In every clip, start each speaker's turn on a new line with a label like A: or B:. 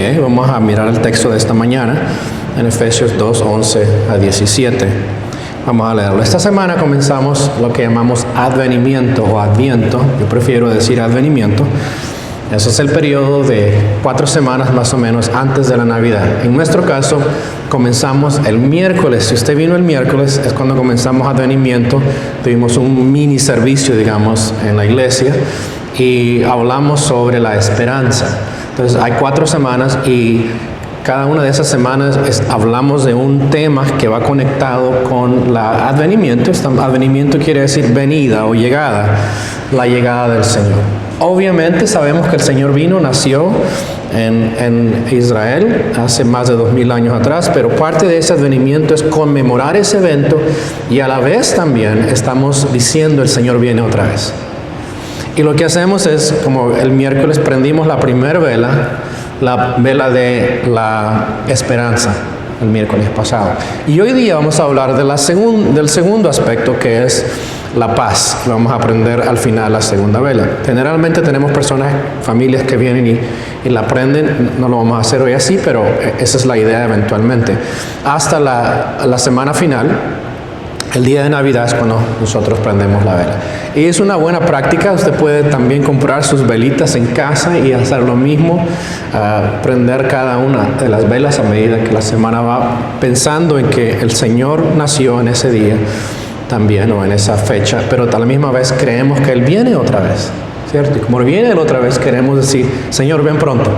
A: Vamos a mirar el texto de esta mañana en Efesios 2, 11 a 17. Vamos a leerlo. Esta semana comenzamos lo que llamamos advenimiento o adviento. Yo prefiero decir advenimiento. Eso es el periodo de 4 semanas más o menos antes de la Navidad. En nuestro caso, comenzamos el miércoles. Si usted vino el miércoles, es cuando comenzamos advenimiento. Tuvimos un mini servicio, digamos, en la iglesia y hablamos sobre la esperanza. Entonces, hay 4 semanas y cada una de esas semanas hablamos de un tema que va conectado con la advenimiento. Advenimiento quiere decir venida o llegada, la llegada del Señor. Obviamente sabemos que el Señor nació en Israel hace más de 2000 años atrás, pero parte de ese advenimiento es conmemorar ese evento y a la vez también estamos diciendo el Señor viene otra vez. Y lo que hacemos es, como el miércoles prendimos la primera vela, la vela de la esperanza, el miércoles pasado. Y hoy día vamos a hablar de del segundo aspecto, que es la paz. Vamos a aprender al final la segunda vela. Generalmente tenemos familias que vienen y la prenden. No lo vamos a hacer hoy así, pero esa es la idea eventualmente. Hasta la semana final. El día de Navidad es cuando nosotros prendemos la vela. Y es una buena práctica. Usted puede también comprar sus velitas en casa y hacer lo mismo. Prender cada una de las velas a medida que la semana va, pensando en que el Señor nació en ese día también, o en esa fecha. Pero a la misma vez creemos que Él viene otra vez, ¿cierto? Y como viene Él otra vez, queremos decir, Señor, ven pronto.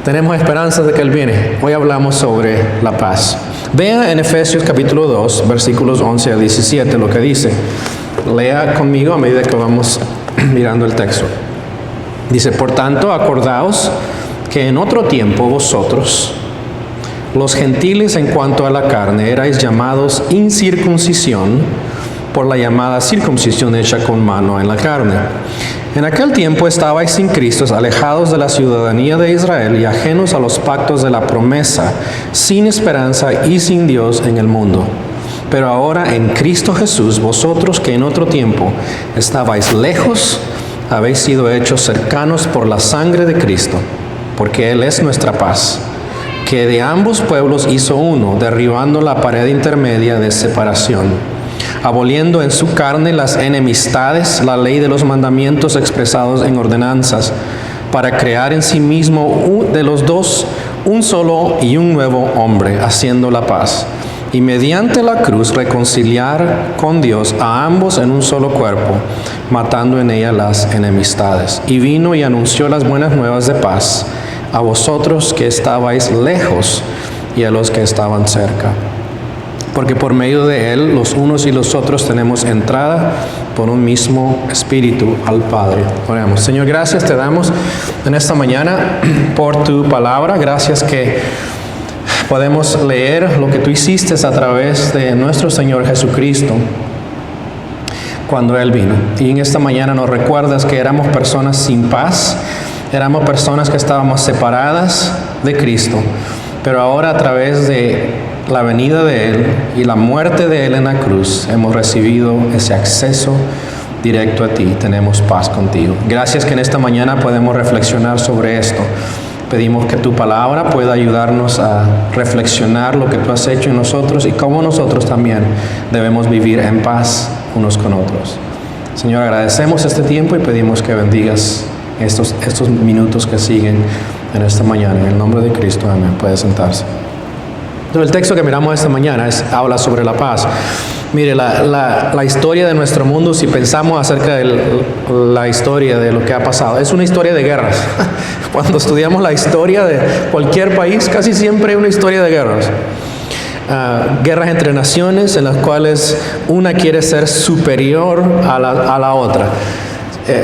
A: Tenemos esperanza de que Él viene. Hoy hablamos sobre la paz. Vea en Efesios capítulo 2, versículos 11 a 17 lo que dice. Lea conmigo a medida que vamos mirando el texto. Dice, por tanto, acordaos que en otro tiempo vosotros, los gentiles en cuanto a la carne, erais llamados incircuncisión por la llamada circuncisión hecha con mano en la carne. En aquel tiempo estabais sin Cristo, alejados de la ciudadanía de Israel y ajenos a los pactos de la promesa, sin esperanza y sin Dios en el mundo. Pero ahora en Cristo Jesús, vosotros que en otro tiempo estabais lejos, habéis sido hechos cercanos por la sangre de Cristo, porque Él es nuestra paz, que de ambos pueblos hizo uno, derribando la pared intermedia de separación, aboliendo en su carne las enemistades, la ley de los mandamientos expresados en ordenanzas, para crear en sí mismo de los dos un solo y un nuevo hombre, haciendo la paz, y mediante la cruz reconciliar con Dios a ambos en un solo cuerpo, matando en ella las enemistades. Y vino y anunció las buenas nuevas de paz a vosotros que estabais lejos y a los que estaban cerca. Porque por medio de Él, los unos y los otros tenemos entrada por un mismo Espíritu al Padre. Oremos. Señor, gracias te damos en esta mañana por tu palabra. Gracias que podemos leer lo que tú hiciste a través de nuestro Señor Jesucristo cuando Él vino. Y en esta mañana nos recuerdas que éramos personas sin paz, éramos personas que estábamos separadas de Cristo. Pero ahora a través de la venida de Él y la muerte de Él en la cruz, hemos recibido ese acceso directo a ti. Tenemos paz contigo. Gracias que en esta mañana podemos reflexionar sobre esto. Pedimos que tu palabra pueda ayudarnos a reflexionar lo que tú has hecho en nosotros y cómo nosotros también debemos vivir en paz unos con otros. Señor, agradecemos este tiempo y pedimos que bendigas estos minutos que siguen en esta mañana. En el nombre de Cristo, amén. Puede sentarse. El texto que miramos esta mañana habla sobre la paz. Mire, la historia de nuestro mundo, si pensamos acerca de la historia de lo que ha pasado, es una historia de guerras. Cuando estudiamos la historia de cualquier país, casi siempre hay una historia de guerras. Guerras entre naciones en las cuales una quiere ser superior a la otra.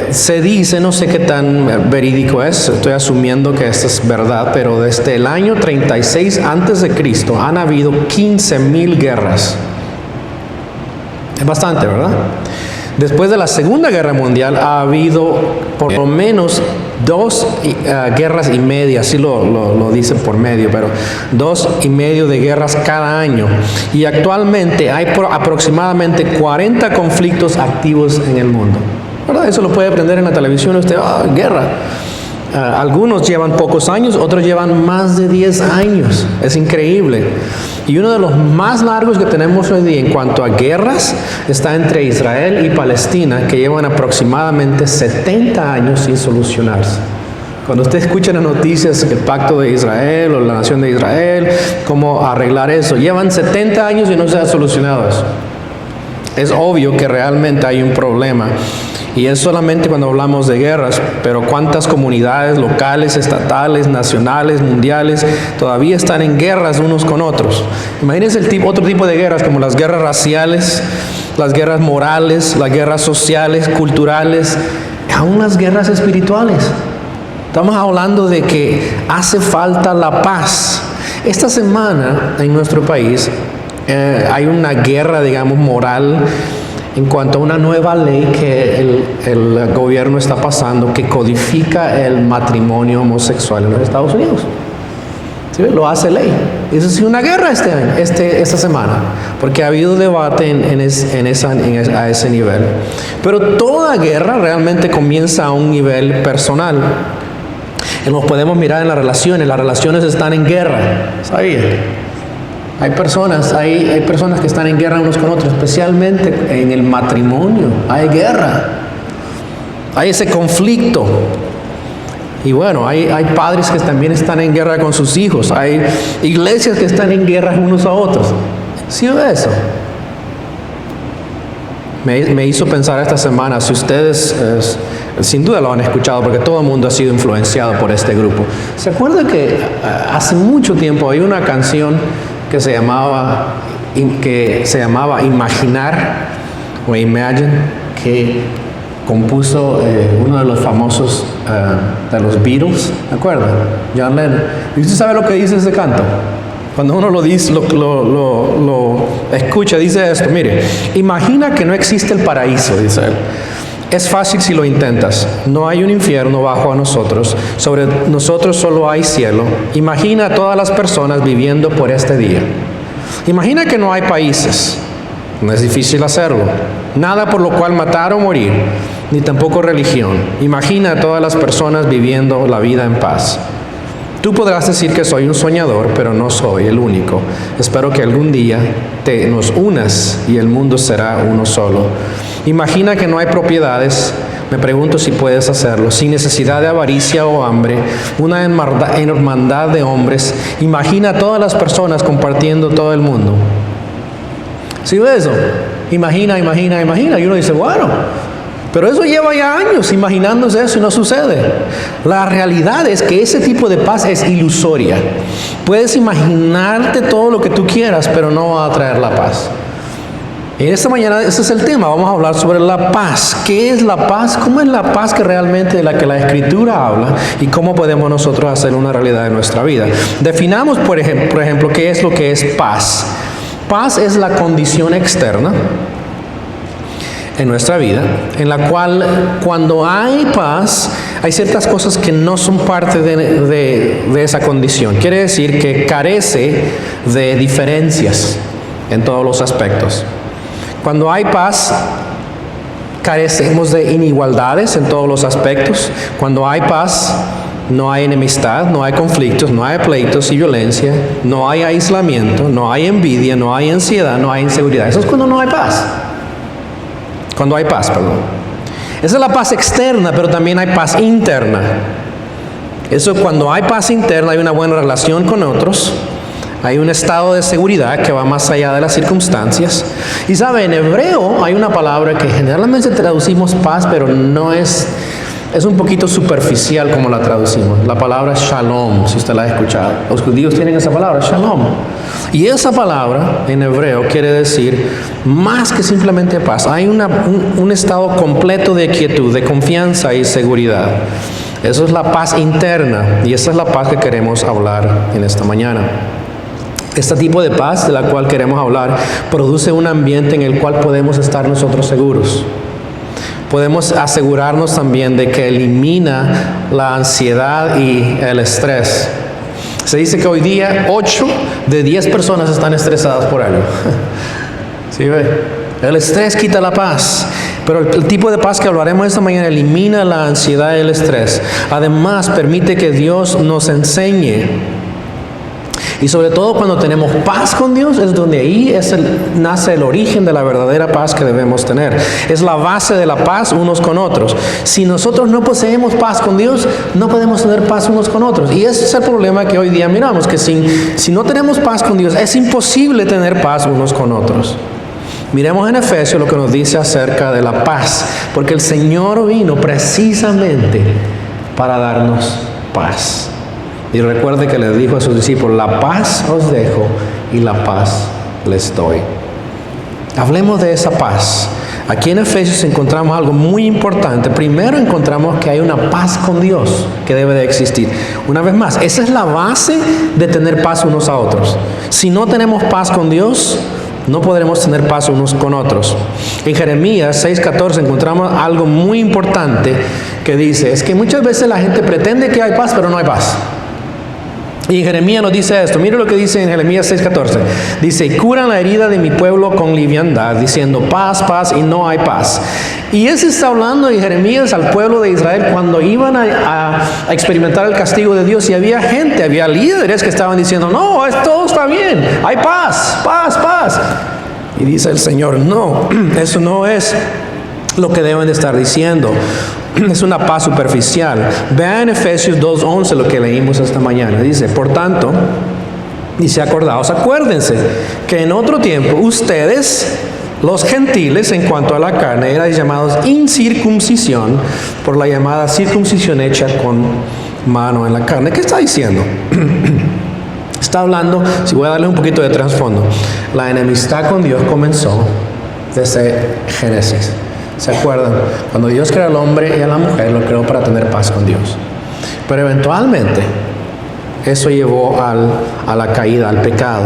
A: Se dice, no sé qué tan verídico es, estoy asumiendo que esto es verdad, pero desde el año 36 antes de Cristo han habido 15,000 guerras. Es bastante, ¿verdad? Después de la Segunda Guerra Mundial ha habido por lo menos 2 guerras y media, así lo dicen por medio, pero 2,5 de guerras cada año. Y actualmente hay aproximadamente 40 conflictos activos en el mundo. ¿Verdad? Eso lo puede aprender en la televisión usted, guerra. Algunos llevan pocos años, otros llevan más de 10 años. Es increíble. Y uno de los más largos que tenemos hoy día en cuanto a guerras está entre Israel y Palestina, que llevan aproximadamente 70 años sin solucionarse. Cuando usted escucha las noticias, el pacto de Israel o la nación de Israel, cómo arreglar eso, llevan 70 años y no se ha solucionado eso. Es obvio que realmente hay un problema. Y es solamente cuando hablamos de guerras, pero cuántas comunidades locales, estatales, nacionales, mundiales, todavía están en guerras unos con otros. Imagínense otro tipo de guerras, como las guerras raciales, las guerras morales, las guerras sociales, culturales, aún las guerras espirituales. Estamos hablando de que hace falta la paz. Esta semana en nuestro país hay una guerra, digamos, moral en cuanto a una nueva ley que el gobierno está pasando que codifica el matrimonio homosexual en los Estados Unidos. ¿Sí? Lo hace ley. Eso es una guerra esta semana, porque ha habido debate a ese nivel. Pero toda guerra realmente comienza a un nivel personal. Nos podemos mirar en las relaciones están en guerra. ¿Sabía? Hay personas que están en guerra unos con otros, especialmente en el matrimonio. Hay guerra, hay ese conflicto. Y bueno, hay padres que también están en guerra con sus hijos. Hay iglesias que están en guerra unos a otros. ¿Sí ve eso? Me hizo pensar esta semana, si ustedes sin duda lo han escuchado porque todo el mundo ha sido influenciado por este grupo. ¿Se acuerda que hace mucho tiempo hay una canción que se llamaba Imaginar o Imagine, que compuso uno de los famosos de los Beatles? ¿De acuerdo? John Lennon. ¿Y usted sabe lo que dice ese canto? Cuando uno lo dice, lo escucha, dice esto: mire, imagina que no existe el paraíso, dice él. Es fácil si lo intentas. No hay un infierno bajo a nosotros. Sobre nosotros solo hay cielo. Imagina a todas las personas viviendo por este día. Imagina que no hay países. No es difícil hacerlo. Nada por lo cual matar o morir, ni tampoco religión. Imagina a todas las personas viviendo la vida en paz. Tú podrás decir que soy un soñador, pero no soy el único. Espero que algún día nos unas y el mundo será uno solo. Imagina que no hay propiedades. Me pregunto si puedes hacerlo, sin necesidad de avaricia o hambre, una hermandad de hombres. Imagina a todas las personas compartiendo todo el mundo. ¿Sí ves eso? Imagina. Y uno dice, bueno, pero eso lleva ya años imaginándose eso y no sucede. La realidad es que ese tipo de paz es ilusoria. Puedes imaginarte todo lo que tú quieras, pero no va a traer la paz. En esta mañana ese es el tema. Vamos a hablar sobre la paz. ¿Qué es la paz? ¿Cómo es la paz que realmente de la que la Escritura habla? ¿Y cómo podemos nosotros hacer una realidad en nuestra vida? Definamos, por ejemplo, qué es lo que es paz. Paz es la condición externa en nuestra vida, en la cual cuando hay paz, hay ciertas cosas que no son parte de esa condición. Quiere decir que carece de diferencias en todos los aspectos. Cuando hay paz, carecemos de inigualdades en todos los aspectos. Cuando hay paz, no hay enemistad, no hay conflictos, no hay pleitos y violencia, no hay aislamiento, no hay envidia, no hay ansiedad, no hay inseguridad. Eso es cuando no hay paz. Cuando hay paz, perdón. Esa es la paz externa, pero también hay paz interna. Eso, cuando hay paz interna, hay una buena relación con otros. Hay un estado de seguridad que va más allá de las circunstancias. Y sabe, en hebreo hay una palabra que generalmente traducimos paz, pero no es un poquito superficial como la traducimos. La palabra shalom, si usted la ha escuchado. Los judíos tienen esa palabra, shalom. Y esa palabra en hebreo quiere decir más que simplemente paz. Hay un estado completo de quietud, de confianza y seguridad. Eso es la paz interna, y esa es la paz que queremos hablar en esta mañana. Este tipo de paz de la cual queremos hablar produce un ambiente en el cual podemos estar nosotros seguros. Podemos asegurarnos también de que elimina la ansiedad y el estrés. Se dice que hoy día 8 de 10 personas están estresadas por algo. ¿Sí ve? El estrés quita la paz. Pero el tipo de paz que hablaremos esta mañana elimina la ansiedad y el estrés. Además, permite que Dios nos enseñe. Y sobre todo cuando tenemos paz con Dios, es donde ahí nace el origen de la verdadera paz que debemos tener. Es la base de la paz unos con otros. Si nosotros no poseemos paz con Dios, no podemos tener paz unos con otros. Y ese es el problema que hoy día miramos, que si no tenemos paz con Dios, es imposible tener paz unos con otros. Miremos en Efesios lo que nos dice acerca de la paz, porque el Señor vino precisamente para darnos paz. Y recuerde que le dijo a sus discípulos, la paz os dejo y la paz les doy. Hablemos de esa paz. Aquí en Efesios encontramos algo muy importante. Primero encontramos que hay una paz con Dios que debe de existir. Una vez más, esa es la base de tener paz unos a otros. Si no tenemos paz con Dios, no podremos tener paz unos con otros. En Jeremías 6:14 encontramos algo muy importante que dice, es que muchas veces la gente pretende que hay paz, pero no hay paz. Y Jeremías nos dice esto, mire lo que dice en Jeremías 6:14. Dice, curan la herida de mi pueblo con liviandad, diciendo paz, paz, y no hay paz. Y ese está hablando de Jeremías al pueblo de Israel cuando iban a experimentar el castigo de Dios. Y había gente, había líderes que estaban diciendo, no, todo está bien, hay paz, paz, paz. Y dice el Señor, no, eso no es lo que deben de estar diciendo. Es una paz superficial. Vean Efesios 2:11 lo que leímos esta mañana. Dice, por tanto, dice, acuérdense que en otro tiempo ustedes, los gentiles, en cuanto a la carne, eran llamados incircuncisión por la llamada circuncisión hecha con mano en la carne. ¿Qué está diciendo? Está hablando, si voy a darle un poquito de trasfondo, la enemistad con Dios comenzó desde Génesis. ¿Se acuerdan? Cuando Dios creó al hombre y a la mujer, lo creó para tener paz con Dios. Pero eventualmente, eso llevó a la caída, al pecado.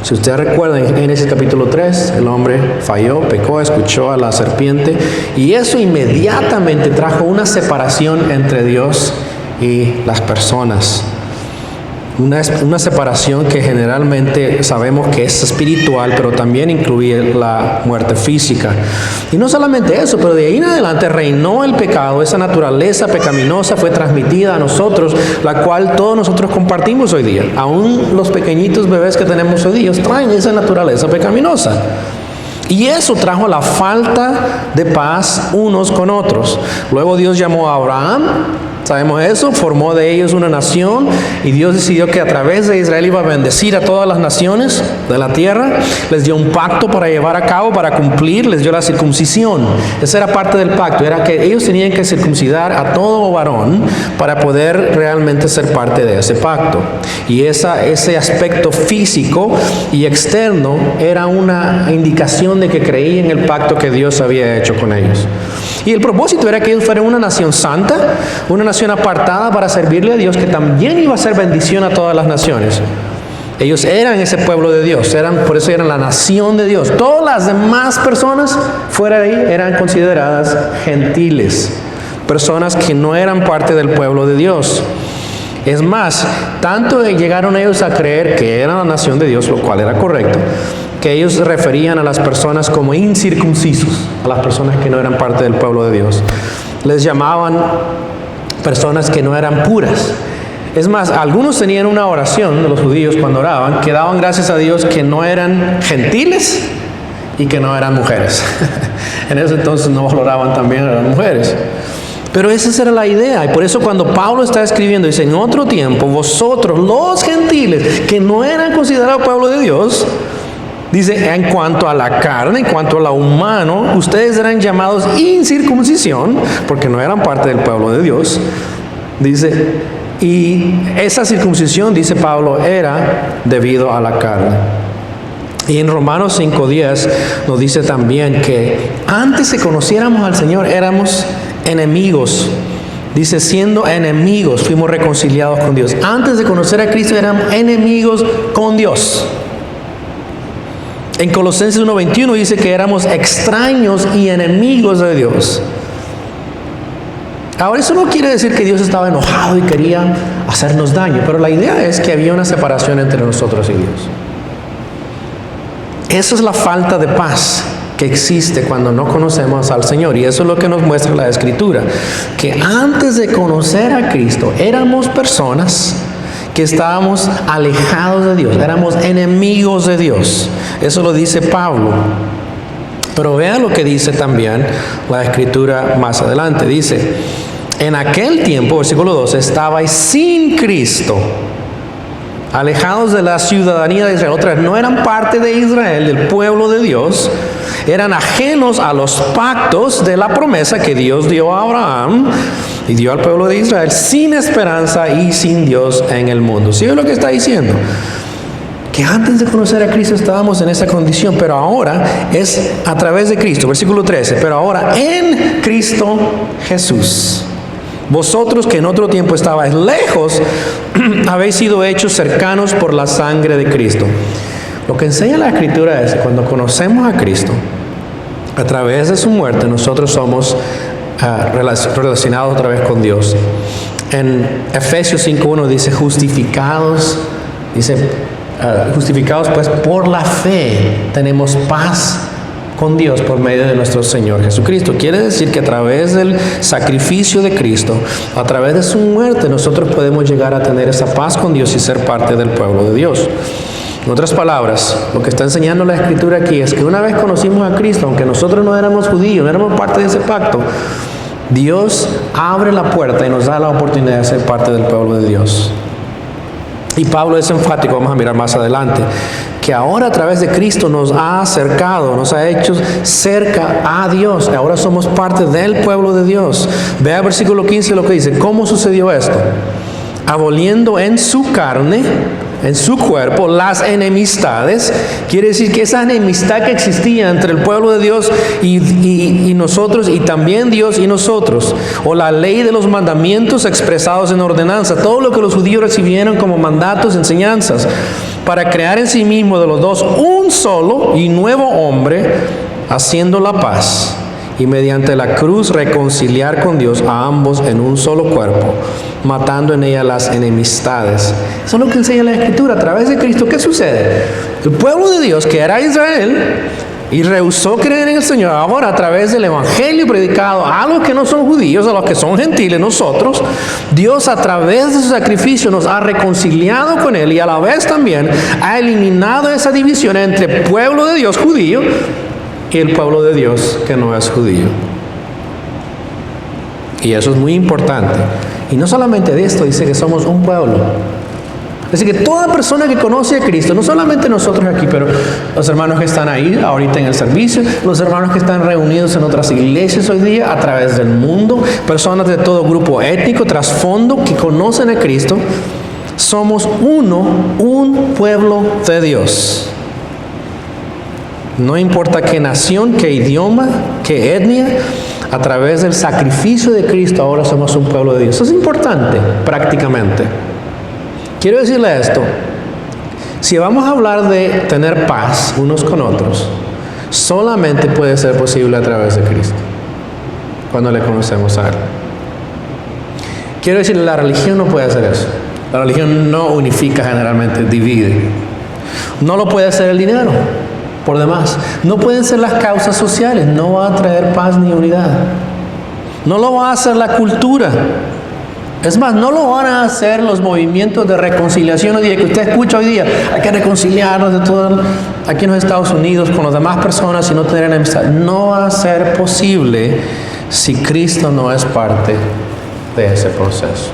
A: Si ustedes recuerdan, en Génesis capítulo 3, el hombre falló, pecó, escuchó a la serpiente. Y eso inmediatamente trajo una separación entre Dios y las personas. Una separación que generalmente sabemos que es espiritual, pero también incluye la muerte física. Y no solamente eso, pero de ahí en adelante reinó el pecado. Esa naturaleza pecaminosa fue transmitida a nosotros, la cual todos nosotros compartimos hoy día. Aún los pequeñitos bebés que tenemos hoy día traen esa naturaleza pecaminosa. Y eso trajo la falta de paz unos con otros. Luego Dios llamó a Abraham. Sabemos eso, formó de ellos una nación y Dios decidió que a través de Israel iba a bendecir a todas las naciones de la tierra. Les dio un pacto para llevar a cabo, para cumplir, les dio la circuncisión. Esa era parte del pacto, era que ellos tenían que circuncidar a todo varón para poder realmente ser parte de ese pacto. Y ese aspecto físico y externo era una indicación de que creían en el pacto que Dios había hecho con ellos. Y el propósito era que ellos fueran una nación santa, una nación apartada para servirle a Dios, que también iba a ser bendición a todas las naciones. Ellos eran ese pueblo de Dios, por eso eran la nación de Dios. Todas las demás personas fuera de ahí eran consideradas gentiles, personas que no eran parte del pueblo de Dios. Es más, tanto llegaron ellos a creer que eran la nación de Dios, lo cual era correcto, que ellos referían a las personas como incircuncisos, a las personas que no eran parte del pueblo de Dios. Les llamaban personas que no eran puras. Es más, algunos tenían una oración de los judíos cuando oraban, que daban gracias a Dios que no eran gentiles y que no eran mujeres. En ese entonces no valoraban también a las mujeres. Pero esa era la idea, y por eso cuando Pablo está escribiendo, dice, en otro tiempo, vosotros, los gentiles, que no eran considerados pueblo de Dios, dice, en cuanto a la carne, en cuanto a lo humano, ustedes eran llamados incircuncisión, porque no eran parte del pueblo de Dios. Dice, y esa circuncisión, dice Pablo, era debido a la carne. Y en Romanos 5:10 nos dice también que antes que conociéramos al Señor éramos enemigos. Dice, siendo enemigos fuimos reconciliados con Dios. Antes de conocer a Cristo éramos enemigos con Dios. En Colosenses 1:21 dice que éramos extraños y enemigos de Dios. Ahora, eso no quiere decir que Dios estaba enojado y quería hacernos daño, pero la idea es que había una separación entre nosotros y Dios. Esa es la falta de paz que existe cuando no conocemos al Señor. Y eso es lo que nos muestra la Escritura, que antes de conocer a Cristo éramos personas que estábamos alejados de Dios, éramos enemigos de Dios. Eso lo dice Pablo. Pero vean lo que dice también la Escritura más adelante. Dice, en aquel tiempo, versículo 12, estabais sin Cristo, alejados de la ciudadanía de Israel. Otra vez, no eran parte de Israel, del pueblo de Dios. Eran ajenos a los pactos de la promesa que Dios dio a Abraham y dio al pueblo de Israel, sin esperanza y sin Dios en el mundo. ¿Sí es lo que está diciendo? Que antes de conocer a Cristo estábamos en esa condición, pero ahora es a través de Cristo. Versículo 13, pero ahora en Cristo Jesús. Vosotros que en otro tiempo estabais lejos, habéis sido hechos cercanos por la sangre de Cristo. Lo que enseña la Escritura es que cuando conocemos a Cristo, a través de su muerte, nosotros somos relacionados otra vez con Dios. En Efesios 5:1 dice, justificados pues por la fe, tenemos paz con Dios por medio de nuestro Señor Jesucristo. Quiere decir que a través del sacrificio de Cristo, a través de su muerte, nosotros podemos llegar a tener esa paz con Dios y ser parte del pueblo de Dios. En otras palabras, lo que está enseñando la Escritura aquí es que una vez conocimos a Cristo, aunque nosotros no éramos judíos, no éramos parte de ese pacto, Dios abre la puerta y nos da la oportunidad de ser parte del pueblo de Dios. Y Pablo es enfático, vamos a mirar más adelante, que ahora a través de Cristo nos ha acercado, nos ha hecho cerca a Dios. Ahora somos parte del pueblo de Dios. Vea el versículo 15 lo que dice. ¿Cómo sucedió esto? Aboliendo en su carne, en su cuerpo, las enemistades. Quiere decir que esa enemistad que existía entre el pueblo de Dios y nosotros, y también Dios y nosotros, o la ley de los mandamientos expresados en ordenanza, todo lo que los judíos recibieron como mandatos, enseñanzas, para crear en sí mismo de los dos un solo y nuevo hombre, haciendo la paz, y mediante la cruz reconciliar con Dios a ambos en un solo cuerpo, matando en ella las enemistades. Eso es lo que enseña la Escritura. A través de Cristo, ¿qué sucede? El pueblo de Dios, que era Israel y rehusó creer en el Señor, ahora a través del Evangelio predicado a los que no son judíos, a los que son gentiles, nosotros, Dios a través de su sacrificio nos ha reconciliado con Él, y a la vez también ha eliminado esa división entre el pueblo de Dios judío y el pueblo de Dios que no es judío. Y eso es muy importante. Y no solamente de esto, dice que somos un pueblo. Así que toda persona que conoce a Cristo, no solamente nosotros aquí, pero los hermanos que están ahí ahorita en el servicio, los hermanos que están reunidos en otras iglesias hoy día a través del mundo, personas de todo grupo étnico, trasfondo, que conocen a Cristo, somos un pueblo de Dios. No importa qué nación, qué idioma, qué etnia, a través del sacrificio de Cristo ahora somos un pueblo de Dios. Eso es importante prácticamente. Quiero decirle esto: si vamos a hablar de tener paz unos con otros, solamente puede ser posible a través de Cristo, cuando le conocemos a Él. Quiero decirle, la religión no puede hacer eso. La religión no unifica, generalmente divide. No lo puede hacer el dinero, por demás. No pueden ser las causas sociales, no va a traer paz ni unidad. No lo va a hacer la cultura. Es más, no lo van a hacer los movimientos de reconciliación hoy día, que usted escucha hoy día. Hay que reconciliarnos de todo aquí en los Estados Unidos con las demás personas y no tener enemistad. No va a ser posible si Cristo no es parte de ese proceso.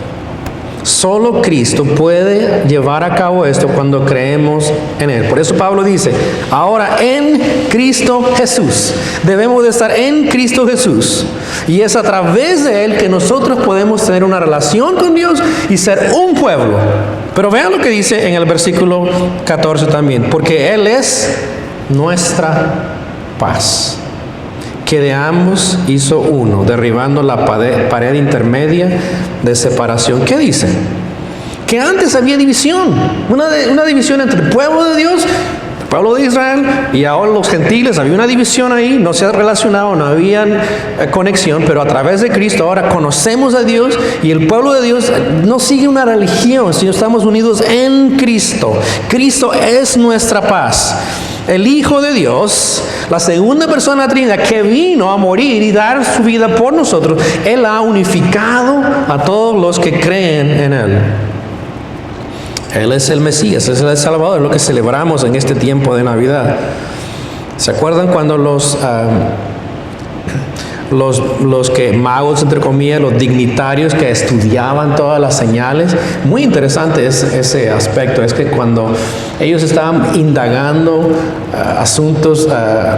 A: Solo Cristo puede llevar a cabo esto cuando creemos en Él. Por eso Pablo dice, ahora en Cristo Jesús. Debemos de estar en Cristo Jesús. Y es a través de Él que nosotros podemos tener una relación con Dios y ser un pueblo. Pero vean lo que dice en el versículo 14 también. Porque Él es nuestra paz, que de ambos hizo uno, derribando la pared intermedia de separación. ¿Qué dice? Que antes había división, una división entre el pueblo de Dios, el pueblo de Israel, y ahora los gentiles. Había una división ahí, no se ha relacionado, no había conexión, pero a través de Cristo ahora conocemos a Dios, y el pueblo de Dios no sigue una religión, sino estamos unidos en Cristo. Cristo es nuestra paz. el Hijo de Dios, la segunda persona de la Trinidad, que vino a morir y dar su vida por nosotros, Él ha unificado a todos los que creen en Él. Él es el Mesías, es el Salvador, es lo que celebramos en este tiempo de Navidad. ¿Se acuerdan cuando los que magos, entre comillas, los dignitarios que estudiaban todas las señales? Muy interesante es ese aspecto. Es que cuando ellos estaban indagando asuntos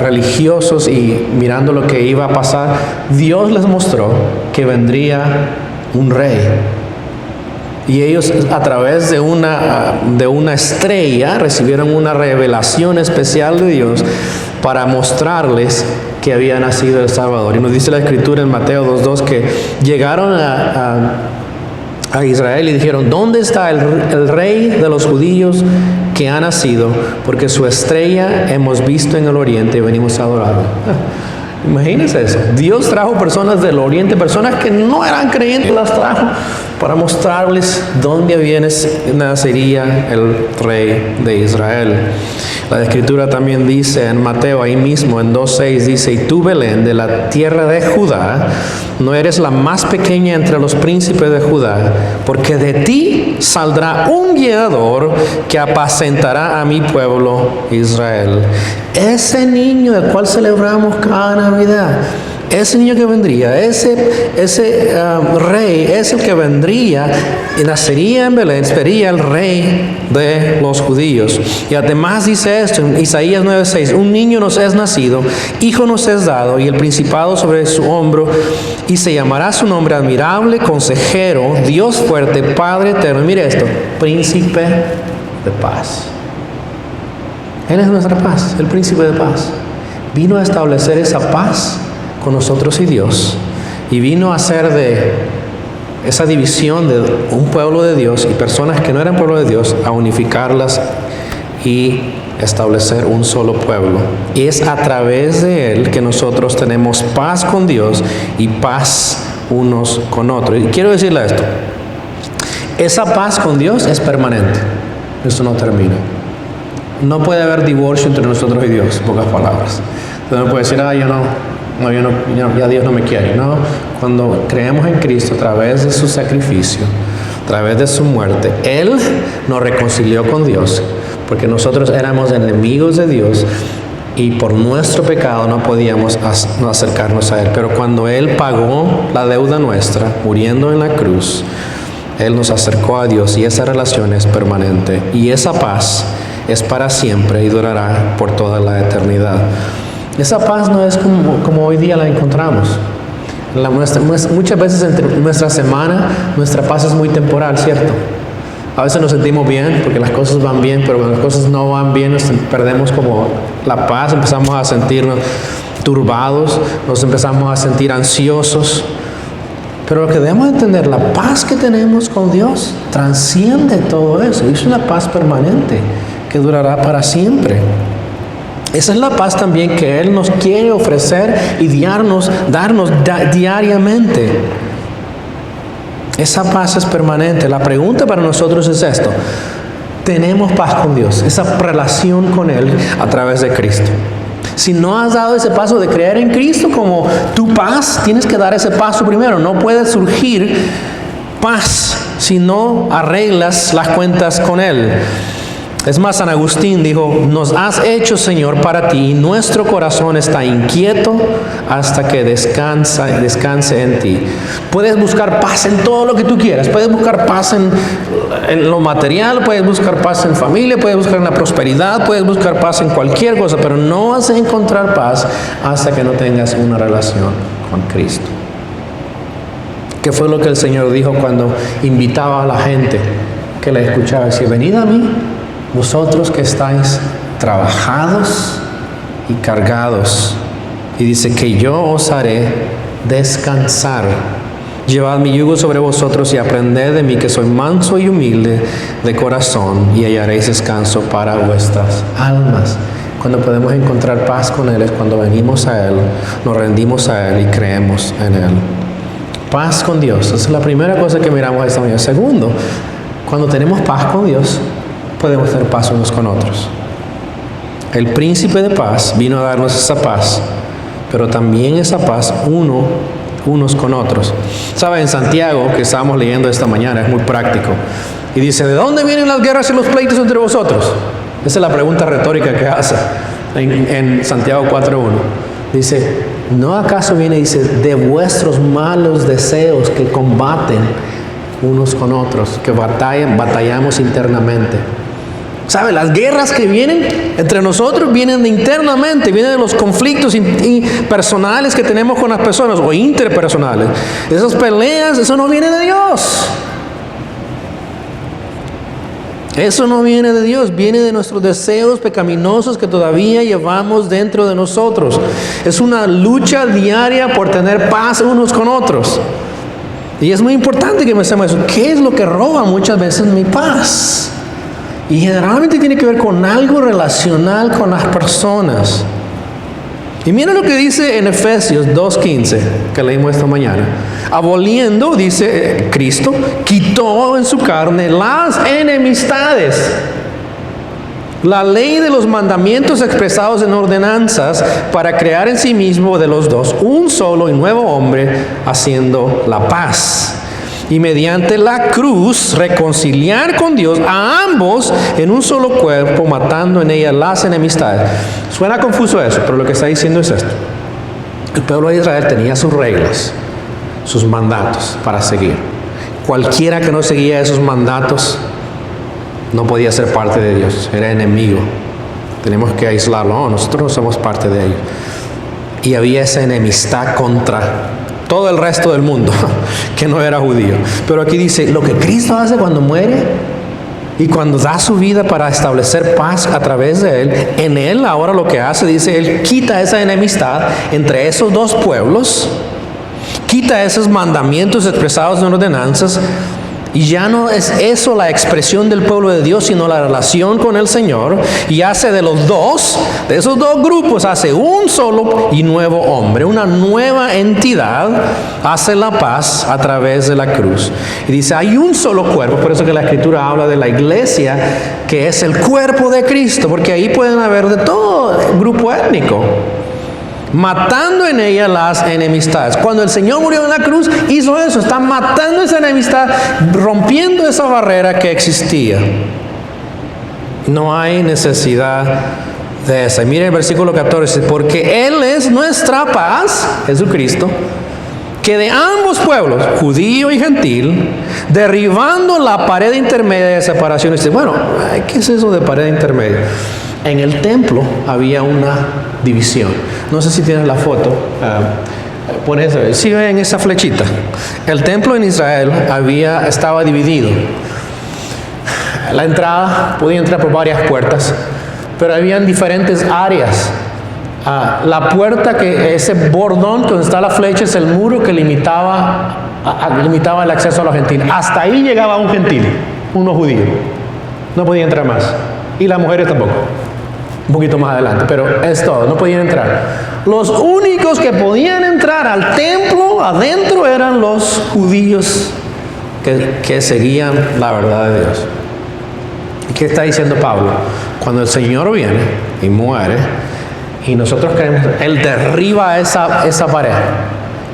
A: religiosos y mirando lo que iba a pasar, Dios les mostró que vendría un rey. Y ellos, a través de una estrella, recibieron una revelación especial de Dios para mostrarles que había nacido el Salvador. Y nos dice la Escritura en Mateo 2:2 que llegaron a Israel y dijeron: ¿dónde está el rey de los judíos que ha nacido? Porque su estrella hemos visto en el oriente y venimos a adorarlo. Imagínense eso. Dios trajo personas del oriente, personas que no eran creyentes, las trajo para mostrarles dónde nacería el rey de Israel. La Escritura también dice en Mateo, ahí mismo en 2:6, dice: y tú, Belén, de la tierra de Judá, no eres la más pequeña entre los príncipes de Judá, porque de ti saldrá un guiador que apacentará a mi pueblo Israel. Ese niño del cual celebramos cada Navidad, ese niño que vendría, ese rey es el que vendría y nacería en Belén, sería el rey de los judíos. Y además dice esto en Isaías 9:6: un niño nos es nacido, hijo nos es dado, y el principado sobre su hombro, y se llamará su nombre admirable, consejero, Dios fuerte, Padre eterno. Mire esto: príncipe de paz. Él es nuestra paz, el príncipe de paz. Vino a establecer esa paz con nosotros y Dios, y vino a hacer de esa división de un pueblo de Dios y personas que no eran pueblo de Dios, a unificarlas y establecer un solo pueblo. Y es a través de Él que nosotros tenemos paz con Dios y paz unos con otros. Y quiero decirle esto: esa paz con Dios es permanente, eso no termina. No puede haber divorcio entre nosotros y Dios, en pocas palabras. Entonces no puede decir: ya Dios no me quiere. No, cuando creemos en Cristo a través de su sacrificio, a través de su muerte, Él nos reconcilió con Dios, porque nosotros éramos enemigos de Dios y por nuestro pecado no podíamos acercarnos a Él. Pero cuando Él pagó la deuda nuestra, muriendo en la cruz, Él nos acercó a Dios, y esa relación es permanente. Y esa paz es para siempre y durará por toda la eternidad. Esa paz no es como hoy día la encontramos. Muchas veces en nuestra semana, nuestra paz es muy temporal, ¿cierto? A veces nos sentimos bien porque las cosas van bien, pero cuando las cosas no van bien, perdemos como la paz, empezamos a sentirnos turbados, nos empezamos a sentir ansiosos. Pero lo que debemos entender, la paz que tenemos con Dios transciende todo eso. Es una paz permanente que durará para siempre. Esa es la paz también que Él nos quiere ofrecer y darnos diariamente. Esa paz es permanente. La pregunta para nosotros es esto: ¿tenemos paz con Dios? Esa relación con Él a través de Cristo. Si no has dado ese paso de creer en Cristo como tu paz, tienes que dar ese paso primero. No puede surgir paz si no arreglas las cuentas con Él. Es más, San Agustín dijo: nos has hecho, Señor, para ti, y nuestro corazón está inquieto hasta que descanse en ti. Puedes buscar paz en todo lo que tú quieras. Puedes buscar paz en lo material, puedes buscar paz en familia, puedes buscar en la prosperidad, puedes buscar paz en cualquier cosa, pero no vas a encontrar paz hasta que no tengas una relación con Cristo. ¿Qué fue lo que el Señor dijo cuando invitaba a la gente que le escuchaba? Decía: venid a mí, vosotros que estáis trabajados y cargados, y dice que yo os haré descansar. Llevad mi yugo sobre vosotros y aprended de mí, que soy manso y humilde de corazón, y hallaréis descanso para vuestras almas. Cuando podemos encontrar paz con Él es cuando venimos a Él, nos rendimos a Él y creemos en Él. Paz con Dios, esa es la primera cosa que miramos esta mañana. Segundo, cuando tenemos paz con Dios, podemos tener paz unos con otros. El príncipe de paz vino a darnos esa paz, pero también esa paz unos con otros. ¿Sabe? En Santiago, que estábamos leyendo esta mañana, es muy práctico. Y dice, ¿de dónde vienen las guerras y los pleitos entre vosotros? Esa es la pregunta retórica que hace en Santiago 4.1. Dice, ¿no acaso viene, dice, de vuestros malos deseos que combaten unos con otros, que batallamos internamente? ¿Sabe? Las guerras que vienen entre nosotros vienen internamente, vienen de los conflictos personales que tenemos con las personas o interpersonales. Esas peleas, eso no viene de Dios. Eso no viene de Dios, viene de nuestros deseos pecaminosos que todavía llevamos dentro de nosotros. Es una lucha diaria por tener paz unos con otros. Y es muy importante que pensemos eso. ¿Qué es lo que roba muchas veces mi paz? Y generalmente tiene que ver con algo relacional con las personas. Y mira lo que dice en Efesios 2.15, que leímos esta mañana. Aboliendo, dice Cristo, quitó en su carne las enemistades, la ley de los mandamientos expresados en ordenanzas, para crear en sí mismo de los dos un solo y nuevo hombre, haciendo la paz. Y mediante la cruz reconciliar con Dios a ambos en un solo cuerpo, matando en ella las enemistades. Suena confuso eso, pero lo que está diciendo es esto. El pueblo de Israel tenía sus reglas, sus mandatos para seguir. Cualquiera que no seguía esos mandatos no podía ser parte de Dios, era enemigo. Tenemos que aislarlo. No, nosotros no somos parte de ellos. Y había esa enemistad contra todo el resto del mundo que no era judío. Pero aquí dice, lo que Cristo hace cuando muere y cuando da su vida para establecer paz a través de Él, en Él ahora lo que hace, dice, Él quita esa enemistad entre esos dos pueblos, quita esos mandamientos expresados en ordenanzas, y ya no es eso la expresión del pueblo de Dios, sino la relación con el Señor, y hace de esos dos grupos, hace un solo y nuevo hombre, una nueva entidad, hace la paz a través de la cruz. Y dice, hay un solo cuerpo, por eso que la Escritura habla de la iglesia, que es el cuerpo de Cristo, porque ahí pueden haber de todo grupo étnico, matando en ella las enemistades. Cuando el Señor murió en la cruz, hizo eso, está matando esa enemistad, rompiendo esa barrera que existía. No hay necesidad de esa. Y mire el versículo 14, porque Él es nuestra paz, Jesucristo, que de ambos pueblos, judío y gentil, derribando la pared intermedia de separación. Y dice, bueno, ¿qué es eso de pared intermedia? En el templo había una división. No sé si tienes la foto. Si ven esa flechita. El templo en Israel estaba dividido. La entrada, podía entrar por varias puertas, pero habían diferentes áreas. La puerta, ese bordón donde está la flecha, es el muro que limitaba el acceso a los gentiles. Hasta ahí llegaba un gentil, uno judío. No podía entrar más. Y las mujeres tampoco. Un poquito más adelante, pero es todo, no podían entrar. Los únicos que podían entrar al templo adentro eran los judíos que seguían la verdad de Dios. ¿Qué está diciendo Pablo? Cuando el Señor viene y muere, y nosotros creemos, Él derriba esa pared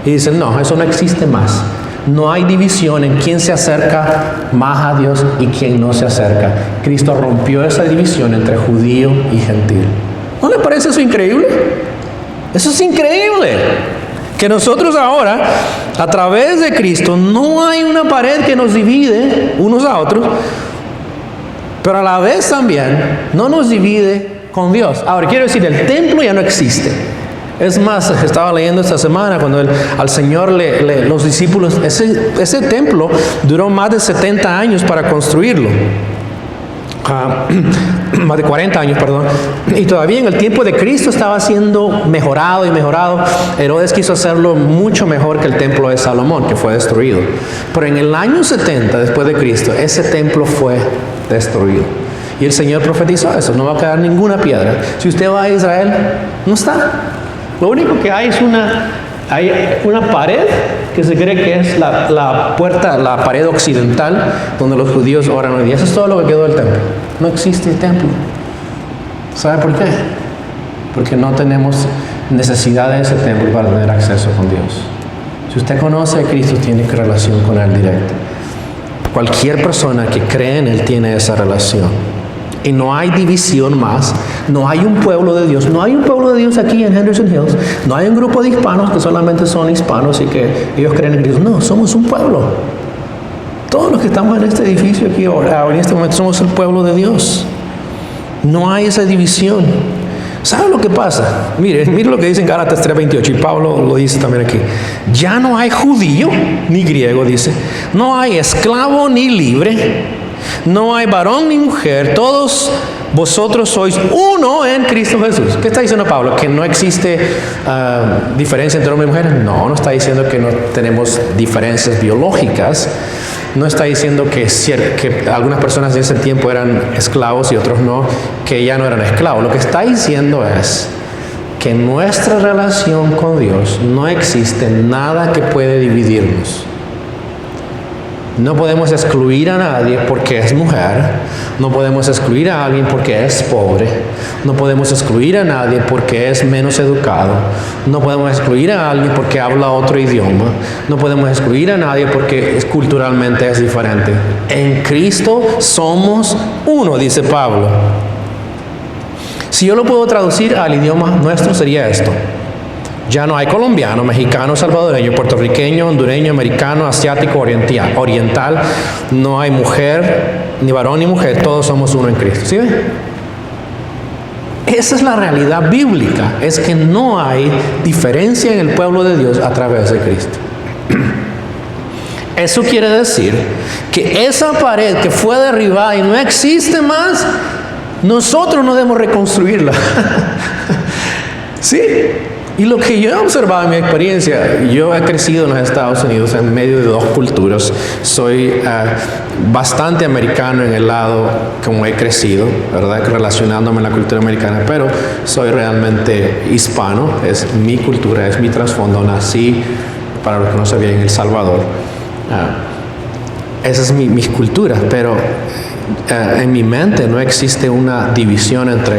A: y dice, no, eso no existe más. No hay división en quién se acerca más a Dios y quién no se acerca. Cristo rompió esa división entre judío y gentil. ¿No le parece eso increíble? Eso es increíble. Que nosotros ahora, a través de Cristo, no hay una pared que nos divide unos a otros, pero a la vez también no nos divide con Dios. Ahora, quiero decir, el templo ya no existe. Es más, estaba leyendo esta semana cuando al Señor los discípulos, ese templo duró más de 70 años para construirlo. Más de 40 años, perdón. Y todavía en el tiempo de Cristo estaba siendo mejorado y mejorado. Herodes quiso hacerlo mucho mejor que el templo de Salomón, que fue destruido. Pero en el año 70 después de Cristo, ese templo fue destruido. Y el Señor profetizó eso, no va a quedar ninguna piedra. Si usted va a Israel, no está. Lo único que hay es una pared que se cree que es la puerta, la pared occidental donde los judíos oran hoy día. Eso es todo lo que quedó del templo. No existe el templo. ¿Sabe por qué? Porque no tenemos necesidad de ese templo para tener acceso con Dios. Si usted conoce a Cristo, tiene relación con Él directa. Cualquier persona que cree en Él tiene esa relación. Y no hay división más. No hay un pueblo de Dios. No hay un pueblo de Dios aquí en Henderson Hills. No hay un grupo de hispanos que solamente son hispanos y que ellos creen en Cristo. No, somos un pueblo. Todos los que estamos en este edificio aquí ahora, en este momento, somos el pueblo de Dios. No hay esa división. ¿Sabe lo que pasa? Mire lo que dice en Gálatas 3:28, y Pablo lo dice también aquí. Ya no hay judío ni griego, dice. No hay esclavo ni libre. No hay varón ni mujer. Todos vosotros sois uno en Cristo Jesús. ¿Qué está diciendo Pablo? ¿Que no existe diferencia entre hombres y mujeres? No está diciendo que no tenemos diferencias biológicas. No está diciendo que algunas personas en ese tiempo eran esclavos y otros no, que ya no eran esclavos. Lo que está diciendo es que en nuestra relación con Dios no existe nada que puede dividirnos. No podemos excluir a nadie porque es mujer. No podemos excluir a alguien porque es pobre. No podemos excluir a nadie porque es menos educado. No podemos excluir a alguien porque habla otro idioma. No podemos excluir a nadie porque culturalmente es diferente. En Cristo somos uno, dice Pablo. Si yo lo puedo traducir al idioma nuestro, sería esto. Ya no hay colombiano, mexicano, salvadoreño, puertorriqueño, hondureño, americano, asiático, oriental. No hay mujer, ni varón ni mujer. Todos somos uno en Cristo. ¿Sí ven? Esa es la realidad bíblica. Es que no hay diferencia en el pueblo de Dios a través de Cristo. Eso quiere decir que esa pared que fue derribada y no existe más, nosotros no debemos reconstruirla. ¿Sí? Y lo que yo he observado en mi experiencia, yo he crecido en los Estados Unidos en medio de dos culturas. Soy bastante americano en el lado como he crecido, ¿verdad? Relacionándome en la cultura americana, pero soy realmente hispano, es mi cultura, es mi trasfondo. Nací, para los que no sabían, en El Salvador. Esa es mi cultura, pero en mi mente no existe una división entre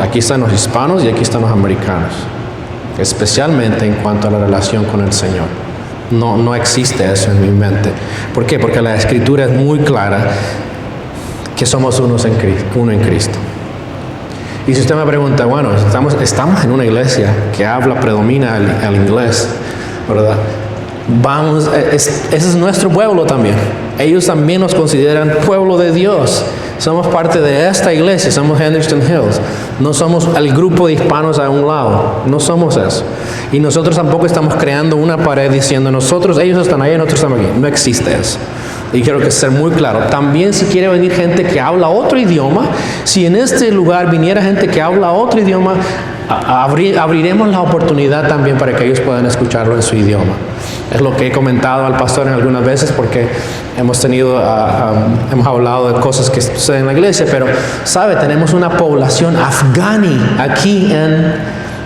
A: aquí están los hispanos y aquí están los americanos, especialmente en cuanto a la relación con el Señor. No existe eso en mi mente. ¿Por qué? Porque la Escritura es muy clara que somos uno en Cristo. Y si usted me pregunta, bueno, estamos en una iglesia que predomina el inglés, ¿verdad? Ese es nuestro pueblo también. Ellos también nos consideran pueblo de Dios. Somos parte de esta iglesia, somos Henderson Hills. No somos el grupo de hispanos a un lado, no somos eso. Y nosotros tampoco estamos creando una pared diciendo ellos están ahí y nosotros estamos aquí. No existe eso. Y quiero que sea muy claro. También si quiere venir gente que habla otro idioma, si en este lugar viniera gente que habla otro idioma, abriremos la oportunidad también para que ellos puedan escucharlo en su idioma. Es lo que he comentado al pastor en algunas veces, porque hemos hablado de cosas que suceden en la iglesia, pero sabe, tenemos una población afgani aquí en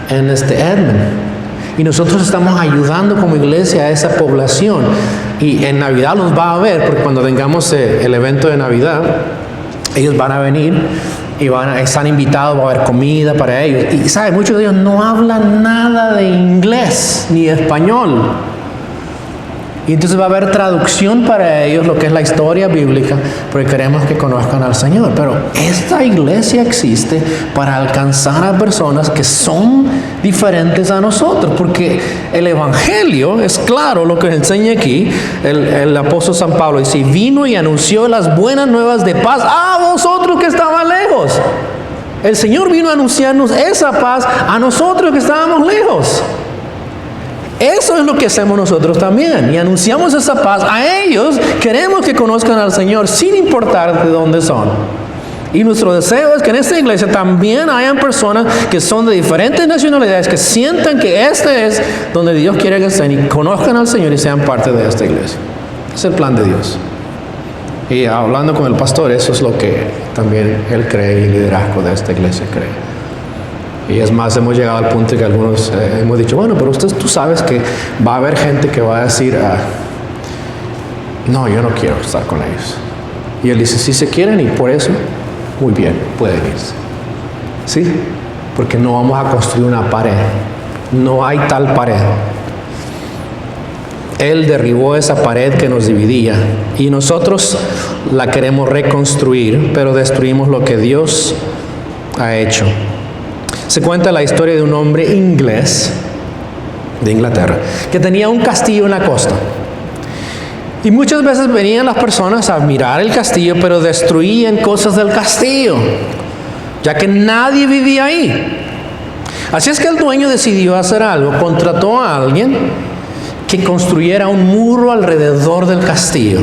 A: Edmond, y nosotros estamos ayudando como iglesia a esa población, y en Navidad los va a ver, porque cuando tengamos el evento de Navidad, ellos van a venir y están invitados, va a haber comida para ellos. Y sabe, muchos de ellos no hablan nada de inglés ni de español. Y entonces va a haber traducción para ellos, lo que es la historia bíblica, porque queremos que conozcan al Señor. Pero esta iglesia existe para alcanzar a personas que son diferentes a nosotros, porque el Evangelio es claro lo que enseña aquí el apóstol San Pablo. Dice, vino y anunció las buenas nuevas de paz a vosotros que estaban lejos. El Señor vino a anunciarnos esa paz a nosotros que estábamos lejos. Eso es lo que hacemos nosotros también, y anunciamos esa paz a ellos. Queremos que conozcan al Señor sin importar de dónde son. Y nuestro deseo es que en esta iglesia también hayan personas que son de diferentes nacionalidades, que sientan que este es donde Dios quiere que estén, y conozcan al Señor y sean parte de esta iglesia. Es el plan de Dios. Y hablando con el pastor, eso es lo que también él cree, y el liderazgo de esta iglesia cree. Y es más, hemos llegado al punto que algunos hemos dicho, bueno, pero tú sabes que va a haber gente que va a decir, no, yo no quiero estar con ellos. Y él dice, si se quieren ir por eso, muy bien, pueden irse. ¿Sí? Porque no vamos a construir una pared. No hay tal pared. Él derribó esa pared que nos dividía y nosotros la queremos reconstruir, pero destruimos lo que Dios ha hecho. Se cuenta la historia de un hombre inglés de Inglaterra que tenía un castillo en la costa. Y muchas veces venían las personas a mirar el castillo, pero destruían cosas del castillo, ya que nadie vivía ahí. Así es que el dueño decidió hacer algo, contrató a alguien que construyera un muro alrededor del castillo.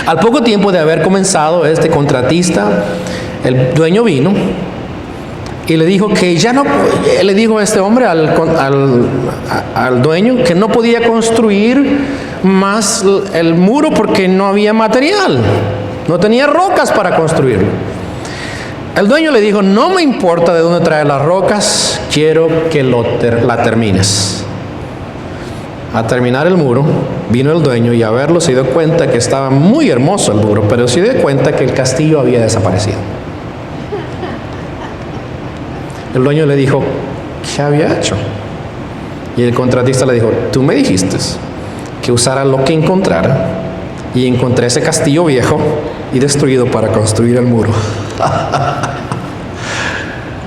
A: Al poco tiempo de haber comenzado este contratista, el dueño vino y le dijo que ya no, le dijo a este hombre, al dueño, que no podía construir más el muro porque no había material, no tenía rocas para construirlo. El dueño le dijo: no me importa de dónde traer las rocas, quiero que la termines. A terminar el muro, vino el dueño y a verlo se dio cuenta que estaba muy hermoso el muro, pero se dio cuenta que el castillo había desaparecido. El dueño le dijo: ¿qué había hecho? Y el contratista le dijo: tú me dijiste que usara lo que encontrara, y encontré ese castillo viejo y destruido para construir el muro.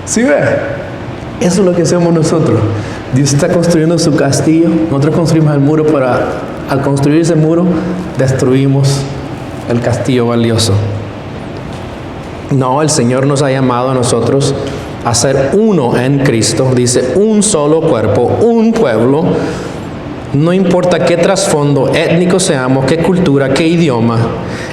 A: ¿Sí ve? Eso es lo que hacemos nosotros. Dios está construyendo su castillo, nosotros construimos el muro, pero al construir ese muro destruimos el castillo valioso. No, el Señor nos ha llamado a nosotros a ser uno en Cristo. Dice: un solo cuerpo, un pueblo. No importa qué trasfondo étnico seamos, qué cultura, qué idioma.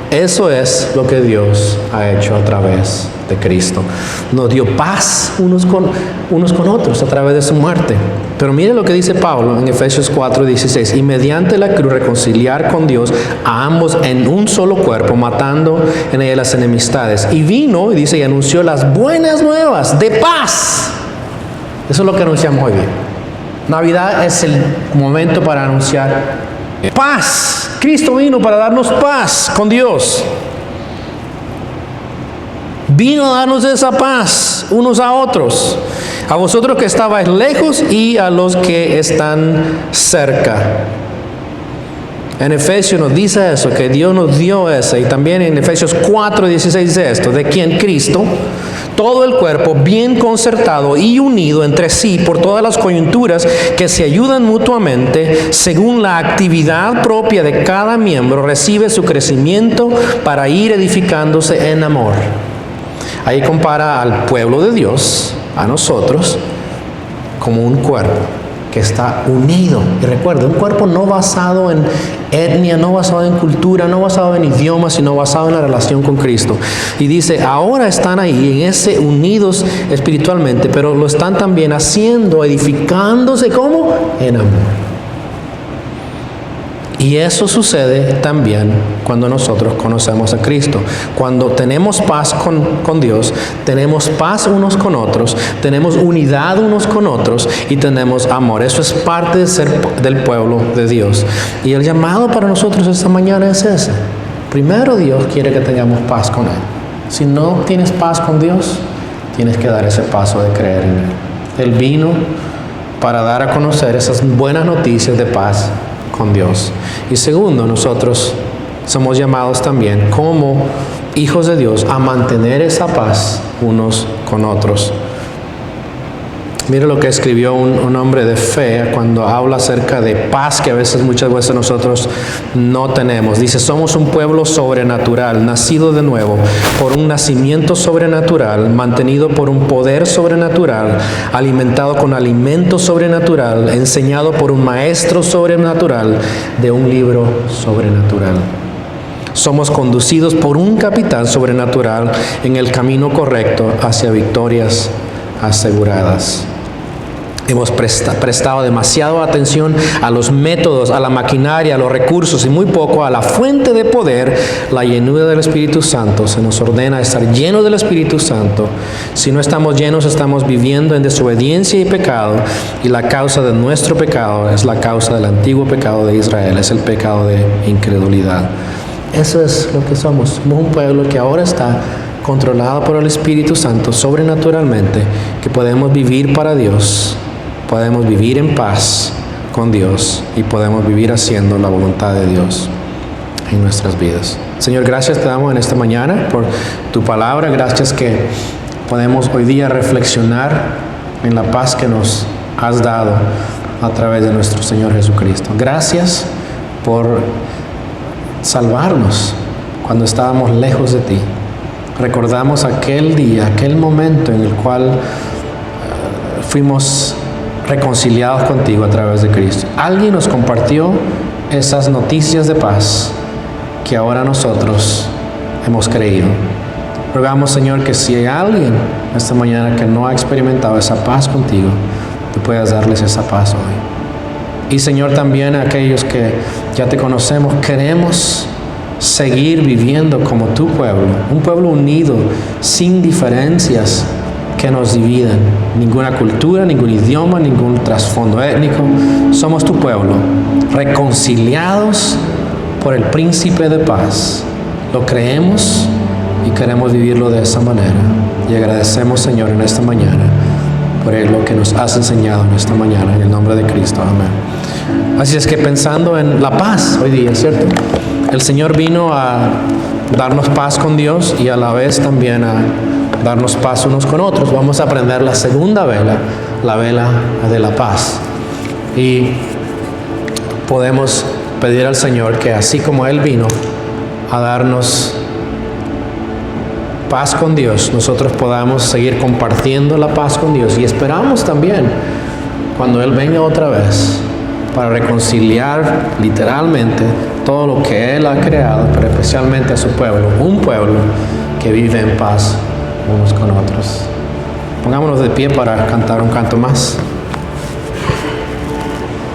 A: Eso es lo que Dios ha hecho a través de Cristo. Nos dio paz unos con otros a través de su muerte. Pero mire lo que dice Pablo en Efesios 4:16: y mediante la cruz reconciliar con Dios a ambos en un solo cuerpo, matando en ella las enemistades. Y vino, y dice, y anunció las buenas nuevas de paz. Eso es lo que anunciamos hoy día. Navidad es el momento para anunciar paz. Cristo vino para darnos paz con Dios. Vino a darnos esa paz unos a otros, a vosotros que estabais lejos y a los que están cerca. En Efesios nos dice eso, que Dios nos dio eso. Y también en Efesios 4:16 dice esto: de quien Cristo, todo el cuerpo bien concertado y unido entre sí por todas las coyunturas que se ayudan mutuamente, según la actividad propia de cada miembro, recibe su crecimiento para ir edificándose en amor. Ahí compara al pueblo de Dios, a nosotros, como un cuerpo que está unido. Y recuerda, un cuerpo no basado en etnia, no basado en cultura, no basado en idioma, sino basado en la relación con Cristo. Y dice, ahora están ahí, en ese unidos espiritualmente, pero lo están también haciendo, edificándose, ¿cómo? En amor. Y eso sucede también cuando nosotros conocemos a Cristo. Cuando tenemos paz con Dios, tenemos paz unos con otros, tenemos unidad unos con otros y tenemos amor. Eso es parte de ser del pueblo de Dios. Y el llamado para nosotros esta mañana es ese. Primero, Dios quiere que tengamos paz con Él. Si no tienes paz con Dios, tienes que dar ese paso de creer en Él. Él vino para dar a conocer esas buenas noticias de paz con Dios. Y segundo, nosotros somos llamados también como hijos de Dios a mantener esa paz unos con otros. Mire lo que escribió un hombre de fe cuando habla acerca de paz que muchas veces nosotros no tenemos. Dice, somos un pueblo sobrenatural, nacido de nuevo por un nacimiento sobrenatural, mantenido por un poder sobrenatural, alimentado con alimento sobrenatural, enseñado por un maestro sobrenatural de un libro sobrenatural. Somos conducidos por un capitán sobrenatural en el camino correcto hacia victorias aseguradas. Hemos prestado demasiada atención a los métodos, a la maquinaria, a los recursos y muy poco a la fuente de poder, la llenura del Espíritu Santo. Se nos ordena estar llenos del Espíritu Santo. Si no estamos llenos, estamos viviendo en desobediencia y pecado, y la causa de nuestro pecado es la causa del antiguo pecado de Israel, es el pecado de incredulidad. Eso es lo que somos. Somos un pueblo que ahora está controlado por el Espíritu Santo sobrenaturalmente, que podemos vivir para Dios, podemos vivir en paz con Dios y podemos vivir haciendo la voluntad de Dios en nuestras vidas. Señor, gracias te damos en esta mañana por tu palabra. Gracias que podemos hoy día reflexionar en la paz que nos has dado a través de nuestro Señor Jesucristo. Gracias por salvarnos cuando estábamos lejos de ti. Recordamos aquel día, aquel momento en el cual fuimos reconciliados contigo a través de Cristo. Alguien nos compartió esas noticias de paz que ahora nosotros hemos creído. Rogamos, Señor, que si hay alguien esta mañana que no ha experimentado esa paz contigo, tú puedas darles esa paz hoy. Y, Señor, también a aquellos que ya te conocemos, queremos seguir viviendo como tu pueblo, un pueblo unido, sin diferencias que nos dividan, ninguna cultura, ningún idioma, ningún trasfondo étnico. Somos tu pueblo, reconciliados por el Príncipe de Paz. Lo creemos y queremos vivirlo de esa manera. Y agradecemos, Señor, en esta mañana por lo que nos has enseñado en esta mañana, en el nombre de Cristo. Amén. Así es que pensando en la paz hoy día, ¿cierto? El Señor vino a darnos paz con Dios y a la vez también a darnos paz unos con otros. Vamos a aprender la segunda vela, la vela de la paz. Y podemos pedir al Señor que así como Él vino a darnos paz con Dios, nosotros podamos seguir compartiendo la paz con Dios. Y esperamos también cuando Él venga otra vez para reconciliar literalmente todo lo que Él ha creado, pero especialmente a su pueblo, un pueblo que vive en paz unos con otros. Pongámonos de pie para cantar un canto más.